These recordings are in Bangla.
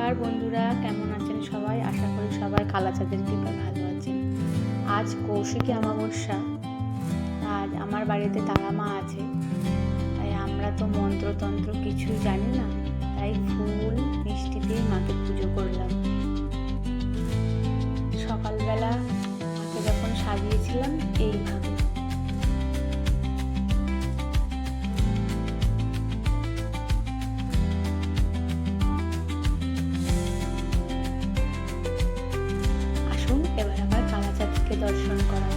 নমস্কার বন্ধুরা, কেমন আছেন সবাই? আশা করি সবাই কালাচাঁদের কৃপায় ভালো আছেন। আজ কৌশিকী অমাবস্যা। আজ আমার বাড়িতে তারা মা আছে, তাই আমরা তো মন্ত্রতন্ত্র কিছুই জানি না, তাই ফুল মিষ্টি দিয়ে মাকে পুজো করলাম। সকালবেলা মাকে যখন সাজিয়েছিলাম এইভাবে। এবার আবার কালাচাঁদকে দর্শন করা।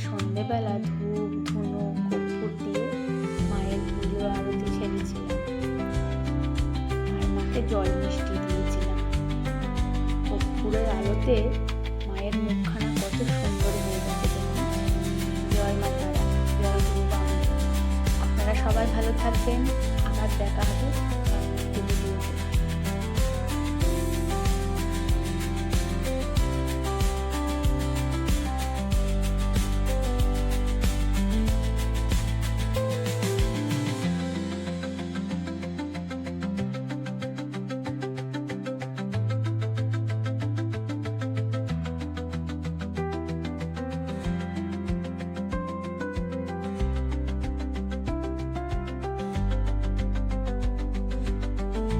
সন্ধ্যেবেলা ধূপ ধুনো কর্পূর দিয়ে মায়ের পুজো আরতি সেরেছিলাম, আর মাকে জল মিষ্টি দিয়েছিলাম। কর্পূরের আলোতে মায়ের মুখখানা কত সুন্দর হয়ে গেছে। জয় মা তারা, জয় গুরু বাম। আপনারা সবাই ভালো থাকবেন, আবার দেখা হবে।